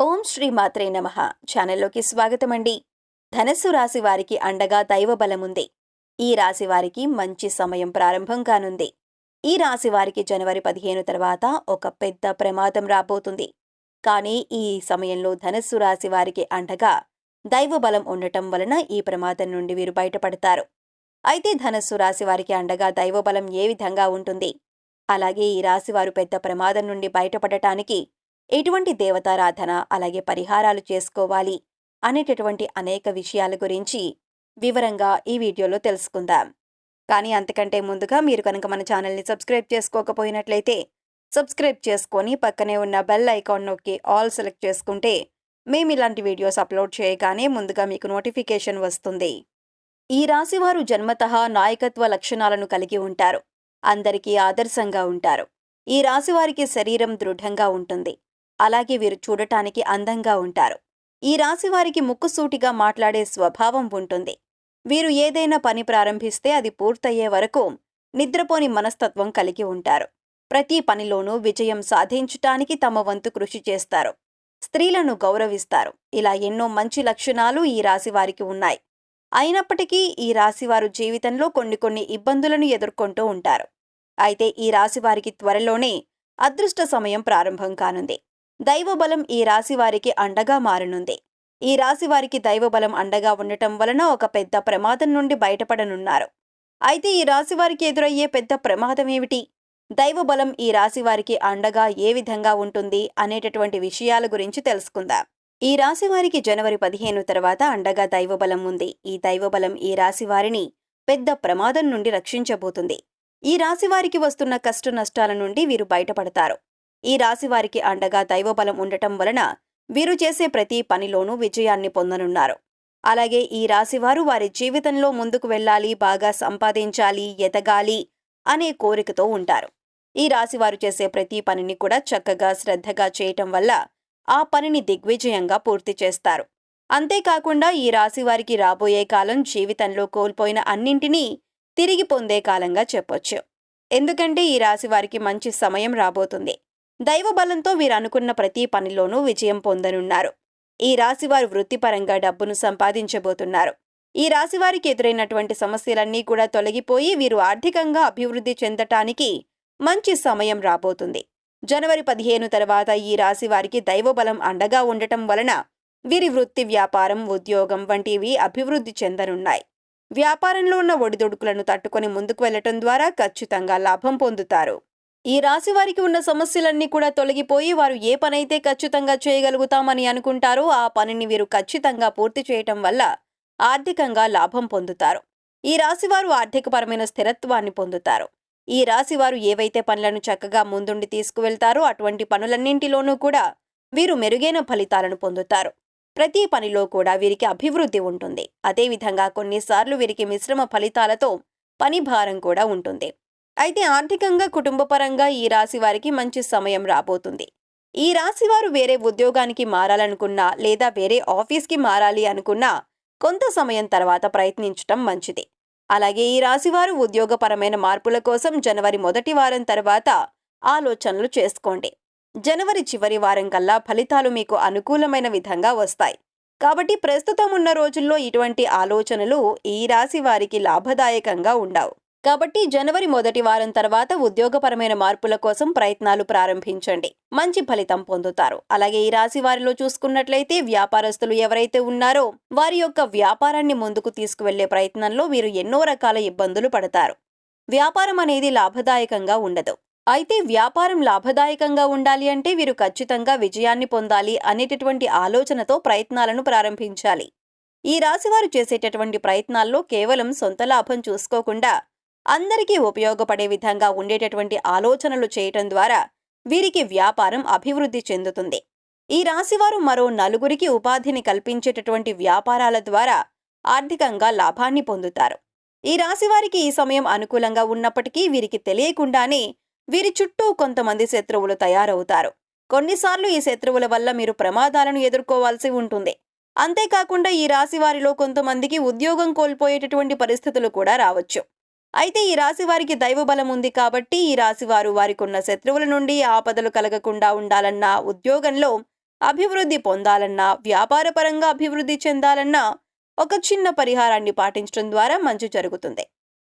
ఓం శ్రీ మాత్రే నమః. ఛానల్లోకి స్వాగతమండి. ధనస్సు రాశి వారికి అండగా దైవ బలముంది. ఈ రాశి వారికి మంచి సమయం ప్రారంభం కానుంది. ఈ రాశి వారికి జనవరి 15 తర్వాత ఒక పెద్ద ప్రమాదం రాబోతుంది. కానీ ఈ సమయంలో ధనస్సు రాశి వారికి అండగా దైవ బలం ఉండటం వలన ఈ ప్రమాదం నుండి వీరు బయటపడతారు. అయితే ధనస్సు రాశి వారికి అండగా దైవ బలం ఏ విధంగా ఉంటుంది, అలాగే ఈ రాశి వారు పెద్ద ప్రమాదం నుండి బయటపడటానికి ఎటువంటి దేవతారాధన అలాగే పరిహారాలు చేసుకోవాలి అనేటటువంటి అనేక విషయాల గురించి వివరంగా ఈ వీడియోలో తెలుసుకుందాం. కానీ అంతకంటే ముందుగా మీరు కనుక మన ఛానల్ని సబ్స్క్రైబ్ చేసుకోకపోయినట్లయితే సబ్స్క్రైబ్ చేసుకొని పక్కనే ఉన్న బెల్ ఐకాన్ నొక్కి ఆల్ సెలెక్ట్ చేసుకుంటే మేము ఇలాంటి వీడియోస్ అప్లోడ్ చేయగానే ముందుగా మీకు నోటిఫికేషన్ వస్తుంది. ఈ రాశివారు జన్మతః నాయకత్వ లక్షణాలను కలిగి ఉంటారు. అందరికీ ఆదర్శంగా ఉంటారు. ఈ రాశివారికి శరీరం దృఢంగా ఉంటుంది. అలాగే వీరు చూడటానికి అందంగా ఉంటారు. ఈ రాశివారికి ముక్కుసూటిగా మాట్లాడే స్వభావం ఉంటుంది. వీరు ఏదైనా పని ప్రారంభిస్తే అది పూర్తయ్యే వరకు నిద్రపోని మనస్తత్వం కలిగి ఉంటారు. ప్రతి పనిలోనూ విజయం సాధించటానికి తమ వంతు కృషి చేస్తారు. స్త్రీలను గౌరవిస్తారు. ఇలా ఎన్నో మంచి లక్షణాలు ఈ రాశివారికి ఉన్నాయి. అయినప్పటికీ ఈ రాశివారు జీవితంలో కొన్ని ఇబ్బందులను ఎదుర్కొంటూ ఉంటారు. అయితే ఈ రాశివారికి త్వరలోనే అదృష్ట సమయం ప్రారంభం కానుంది. దైవబలం ఈ రాశివారికి అండగా మారనుంది. ఈ రాశివారికి దైవబలం అండగా ఉండటం వలన ఒక పెద్ద ప్రమాదం నుండి బయటపడనున్నారు. అయితే ఈ రాశివారికి ఎదురయ్యే పెద్ద ప్రమాదం ఏమిటి, దైవబలం ఈ రాశివారికి అండగా ఏ విధంగా ఉంటుంది అనేటటువంటి విషయాల గురించి తెలుసుకుందాం. ఈ రాశివారికి జనవరి 15 తర్వాత అండగా దైవబలం ఉంది. ఈ దైవబలం ఈ రాశివారిని పెద్ద ప్రమాదం నుండి రక్షించబోతుంది. ఈ రాశివారికి వస్తున్న కష్ట నష్టాల నుండి వీరు బయటపడతారు. ఈ రాశివారికి అండగా దైవబలం ఉండటం వలన వీరు చేసే ప్రతి పనిలోనూ విజయాన్ని పొందనున్నారు. అలాగే ఈ రాశివారు వారి జీవితంలో ముందుకు వెళ్ళాలి, బాగా సంపాదించాలి, ఎదగాలి అనే కోరికతో ఉంటారు. ఈ రాశివారు చేసే ప్రతి పనిని కూడా చక్కగా శ్రద్ధగా చేయటం వల్ల ఆ పనిని దిగ్విజయంగా పూర్తి చేస్తారు. అంతేకాకుండా ఈ రాశివారికి రాబోయే కాలం జీవితంలో కోల్పోయిన అన్నింటినీ తిరిగి పొందే కాలంగా చెప్పొచ్చు. ఎందుకంటే ఈ రాశివారికి మంచి సమయం రాబోతుంది. దైవబలంతో వీరు అనుకున్న ప్రతి పనిలోనూ విజయం పొందనున్నారు. ఈ రాశివారు వృత్తిపరంగా డబ్బును సంపాదించబోతున్నారు. ఈ రాశివారికి ఎదురైనటువంటి సమస్యలన్నీ కూడా తొలగిపోయి వీరు ఆర్థికంగా అభివృద్ధి చెందటానికి మంచి సమయం రాబోతుంది. జనవరి 15 తర్వాత ఈ రాశివారికి దైవబలం అండగా ఉండటం వలన వీరి వృత్తి, వ్యాపారం, ఉద్యోగం వంటివి అభివృద్ధి చెందనున్నాయి. వ్యాపారంలో ఉన్న ఒడిదుడుకులను తట్టుకొని ముందుకు వెళ్లటం ద్వారా ఖచ్చితంగా లాభం పొందుతారు. ఈ రాశివారికి ఉన్న సమస్యలన్నీ కూడా తొలగిపోయి వారు ఏ పనైతే ఖచ్చితంగా చేయగలుగుతామని అనుకుంటారో ఆ పనిని వీరు ఖచ్చితంగా పూర్తి చేయటం వల్ల ఆర్థికంగా లాభం పొందుతారు. ఈ రాశివారు ఆర్థికపరమైన స్థిరత్వాన్ని పొందుతారు. ఈ రాశివారు ఏవైతే పనులను చక్కగా ముందుండి తీసుకువెళ్తారో అటువంటి పనులన్నింటిలోనూ కూడా వీరు మెరుగైన ఫలితాలను పొందుతారు. ప్రతి పనిలో కూడా వీరికి అభివృద్ధి ఉంటుంది. అదేవిధంగా కొన్నిసార్లు వీరికి మిశ్రమ ఫలితాలతో పని భారం కూడా ఉంటుంది. అయితే ఆర్థికంగా, కుటుంబపరంగా ఈ రాశి వారికి మంచి సమయం రాబోతుంది. ఈ రాశివారు వేరే ఉద్యోగానికి మారాలనుకున్నా లేదా వేరే ఆఫీస్కి మారాలి అనుకున్నా కొంత సమయం తర్వాత ప్రయత్నించటం మంచిది. అలాగే ఈ రాశివారు ఉద్యోగపరమైన మార్పుల కోసం జనవరి మొదటి వారం తర్వాత ఆలోచనలు చేసుకోండి. జనవరి చివరి వారం కల్లా ఫలితాలు మీకు అనుకూలమైన విధంగా వస్తాయి. కాబట్టి ప్రస్తుతం ఉన్న రోజుల్లో ఇటువంటి ఆలోచనలు ఈ రాశి వారికి లాభదాయకంగా ఉండవు. కాబట్టి జనవరి మొదటి వారం తర్వాత ఉద్యోగపరమైన మార్పుల కోసం ప్రయత్నాలు ప్రారంభించండి. మంచి ఫలితం పొందుతారు. అలాగే ఈ రాశి వారిలో చూసుకున్నట్లయితే వ్యాపారస్తులు ఎవరైతే ఉన్నారో వారి యొక్క వ్యాపారాన్ని ముందుకు తీసుకువెళ్లే ప్రయత్నంలో వీరు ఎన్నో రకాల ఇబ్బందులు పడతారు. వ్యాపారం అనేది లాభదాయకంగా ఉండదు. అయితే వ్యాపారం లాభదాయకంగా ఉండాలి అంటే వీరు ఖచ్చితంగా విజయాన్ని పొందాలి అనేటటువంటి ఆలోచనతో ప్రయత్నాలను ప్రారంభించాలి. ఈ రాశివారు చేసేటటువంటి ప్రయత్నాల్లో కేవలం సొంత లాభం చూసుకోకుండా అందరికీ ఉపయోగపడే విధంగా ఉండేటటువంటి ఆలోచనలు చేయటం ద్వారా వీరికి వ్యాపారం అభివృద్ధి చెందుతుంది. ఈ రాశివారు మరో నలుగురికి ఉపాధిని కల్పించేటటువంటి వ్యాపారాల ద్వారా ఆర్థికంగా లాభాన్ని పొందుతారు. ఈ రాశివారికి ఈ సమయం అనుకూలంగా ఉన్నప్పటికీ వీరికి తెలియకుండానే వీరి చుట్టూ కొంతమంది శత్రువులు తయారవుతారు. కొన్నిసార్లు ఈ శత్రువుల వల్ల మీరు ప్రమాదాలను ఎదుర్కోవాల్సి ఉంటుంది. అంతేకాకుండా ఈ రాశివారిలో కొంతమందికి ఉద్యోగం కోల్పోయేటటువంటి పరిస్థితులు కూడా రావచ్చు. అయితే ఈ రాశి వారికి దైవబలం ఉంది కాబట్టి ఈ రాశి వారు వారికున్న శత్రువుల నుండి ఆపదలు కలగకుండా ఉండాలన్నా, ఉద్యోగంలో అభివృద్ధి పొందాలన్నా, వ్యాపారపరంగా అభివృద్ధి చెందాలన్నా ఒక చిన్న పరిహారాన్ని పాటించడం ద్వారా మంచి జరుగుతుంది.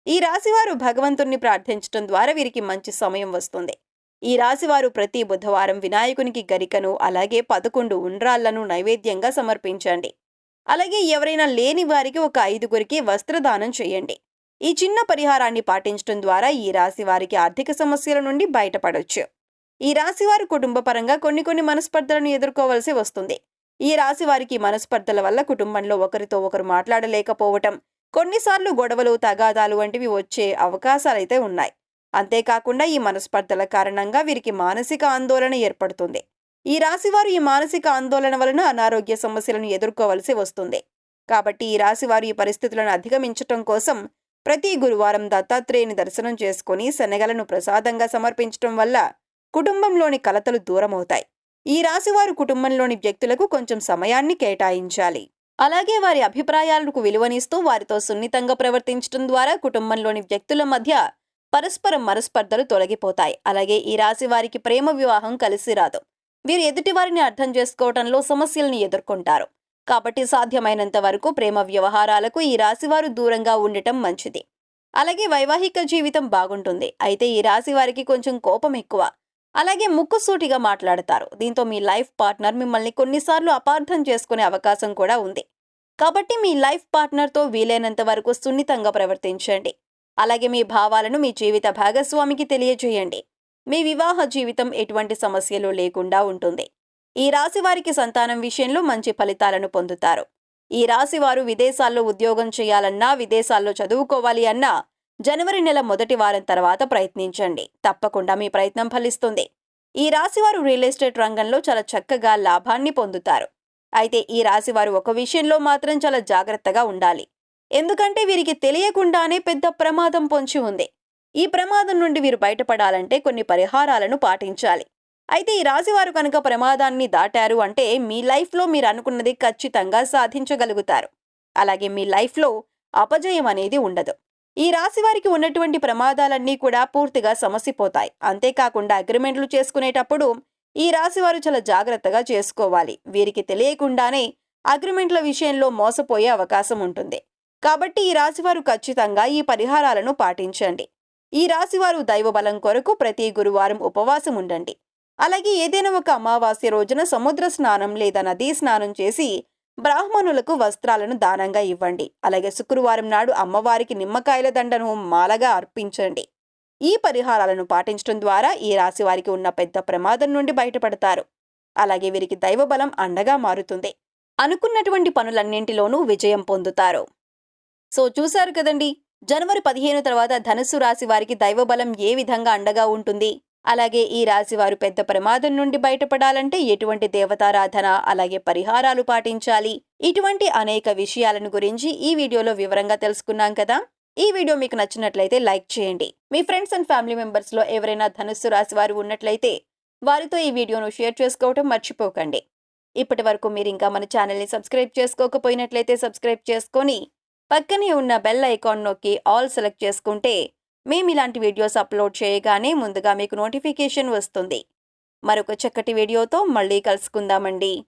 ఈ రాశివారు భగవంతుణ్ణి ప్రార్థించడం ద్వారా వీరికి మంచి సమయం వస్తుంది. ఈ రాశివారు ప్రతి బుధవారం వినాయకునికి గరికను అలాగే 11 ఉండ్రాళ్లను నైవేద్యంగా సమర్పించండి. అలాగే ఎవరైనా లేని వారికి ఒక 5గురికి వస్త్రదానం చేయండి. ఈ చిన్న పరిహారాన్ని పాటించడం ద్వారా ఈ రాశి వారికి ఆర్థిక సమస్యల నుండి బయటపడొచ్చు. ఈ రాశివారు కుటుంబపరంగా కొన్ని మనస్పర్ధలను ఎదుర్కోవలసి వస్తుంది. ఈ రాశి వారికి మనస్పర్ధల వల్ల కుటుంబంలో ఒకరితో ఒకరు మాట్లాడలేకపోవటం, కొన్నిసార్లు గొడవలు, తగాదాలు వంటివి వచ్చే అవకాశాలైతే ఉన్నాయి. అంతేకాకుండా ఈ మనస్పర్ధల కారణంగా వీరికి మానసిక ఆందోళన ఏర్పడుతుంది. ఈ రాశివారు ఈ మానసిక ఆందోళన వలన అనారోగ్య సమస్యలను ఎదుర్కోవలసి వస్తుంది. కాబట్టి ఈ రాశివారు ఈ పరిస్థితులను అధిగమించటం కోసం ప్రతి గురువారం దత్తాత్రేయుని దర్శనం చేసుకుని శనగలను ప్రసాదంగా సమర్పించటం వల్ల కుటుంబంలోని కలతలు దూరమవుతాయి. ఈ రాశివారు కుటుంబంలోని వ్యక్తులకు కొంచెం సమయాన్ని కేటాయించాలి. అలాగే వారి అభిప్రాయాలకు విలువనిస్తూ వారితో సున్నితంగా ప్రవర్తించడం ద్వారా కుటుంబంలోని వ్యక్తుల మధ్య పరస్పర మనస్పర్ధలు తొలగిపోతాయి. అలాగే ఈ రాశి వారికి ప్రేమ వివాహం కలిసి రాదు. వీరు ఎదుటి వారిని అర్థం చేసుకోవటంలో సమస్యల్ని ఎదుర్కొంటారు. కాబట్టి సాధ్యమైనంత వరకు ప్రేమ వ్యవహారాలకు ఈ రాశివారు దూరంగా ఉండటం మంచిది. అలాగే వైవాహిక జీవితం బాగుంటుంది. అయితే ఈ రాశి వారికి కొంచెం కోపం ఎక్కువ. అలాగే ముక్కుసూటిగా మాట్లాడతారు. దీంతో మీ లైఫ్ పార్ట్నర్ మిమ్మల్ని కొన్నిసార్లు అపార్థం చేసుకునే అవకాశం కూడా ఉంది. కాబట్టి మీ లైఫ్ పార్ట్నర్తో వీలైనంత వరకు సున్నితంగా ప్రవర్తించండి. అలాగే మీ భావాలను మీ జీవిత భాగస్వామికి తెలియజేయండి. మీ వివాహ జీవితం ఎటువంటి సమస్యలు లేకుండా ఉంటుంది. ఈ రాశి వారికి సంతానం విషయంలో మంచి ఫలితాలను పొందుతారు. ఈ రాశి వారు విదేశాల్లో ఉద్యోగం చేయాలన్నా, విదేశాల్లో చదువుకోవాలి అన్నా జనవరి నెల మొదటి వారం తర్వాత ప్రయత్నించండి. తప్పకుండా మీ ప్రయత్నం ఫలిస్తుంది. ఈ రాశివారు రియల్ ఎస్టేట్ రంగంలో చాలా చక్కగా లాభాన్ని పొందుతారు. అయితే ఈ రాశివారు ఒక విషయంలో మాత్రం చాలా జాగ్రత్తగా ఉండాలి. ఎందుకంటే వీరికి తెలియకుండానే పెద్ద ప్రమాదం పొంచి ఉంది. ఈ ప్రమాదం నుండి వీరు బయటపడాలంటే కొన్ని పరిహారాలను పాటించాలి. అయితే ఈ రాశివారు కనుక ప్రమాదాన్ని దాటారు అంటే మీ లైఫ్లో మీరు అనుకున్నది ఖచ్చితంగా సాధించగలుగుతారు. అలాగే మీ లైఫ్లో అపజయం అనేది ఉండదు. ఈ రాశి వారికి ఉన్నటువంటి ప్రమాదాలన్నీ కూడా పూర్తిగా సమసిపోతాయి. అంతేకాకుండా అగ్రిమెంట్లు చేసుకునేటప్పుడు ఈ రాశి వారు చాలా జాగ్రత్తగా చేసుకోవాలి. వీరికి తెలియకుండానే అగ్రిమెంట్ల విషయంలో మోసపోయే అవకాశం ఉంటుంది. కాబట్టి ఈ రాశివారు ఖచ్చితంగా ఈ పరిహారాలను పాటించండి. ఈ రాశివారు దైవబలం కొరకు ప్రతి గురువారం ఉపవాసం ఉండండి. అలాగే ఏదైనా ఒక అమావాస్య రోజున సముద్ర స్నానం లేదా నదీ స్నానం చేసి బ్రాహ్మణులకు వస్త్రాలను దానంగా ఇవ్వండి. అలాగే శుక్రవారం నాడు అమ్మవారికి నిమ్మకాయల దండను మాలగా అర్పించండి. ఈ పరిహారాలను పాటించడం ద్వారా ఈ రాశి వారికి ఉన్న పెద్ద ప్రమాదం నుండి బయటపడతారు. అలాగే వీరికి దైవబలం అండగా మారుతుంది. అనుకున్నటువంటి పనులన్నింటిలోనూ విజయం పొందుతారు. సో చూశారు కదండి, జనవరి 15 తర్వాత ధనుస్సు రాశి వారికి దైవబలం ఏ విధంగా అండగా ఉంటుంది. అలాగే ఈ రాశి వారు పెద్ద ప్రమాదం నుండి బయటపడాలంటే ఎటువంటి దేవతారాధన అలాగే పరిహారాలు పాటించాలి, ఇటువంటి అనేక విషయాలను గురించి ఈ వీడియోలో వివరంగా తెలుసుకున్నాం కదా. ఈ వీడియో మీకు నచ్చినట్లయితే లైక్ చేయండి. మీ ఫ్రెండ్స్ అండ్ ఫ్యామిలీ మెంబర్స్ లో ఎవరైనా ధనుస్సు రాశి వారు ఉన్నట్లయితే వారితో ఈ వీడియోను షేర్ చేసుకోవటం మర్చిపోకండి. ఇప్పటి వరకు మీరు ఇంకా మన ఛానల్ని సబ్స్క్రైబ్ చేసుకోకపోయినట్లయితే సబ్స్క్రైబ్ చేసుకొని పక్కనే ఉన్న బెల్ ఐకాన్ నొక్కి ఆల్ సెలెక్ట్ చేసుకుంటే మేము ఇలాంటి వీడియోస్ అప్లోడ్ చేయగానే ముందుగా మీకు నోటిఫికేషన్ వస్తుంది. మరొక చక్కటి వీడియోతో మళ్ళీ కలుసుకుందామండి.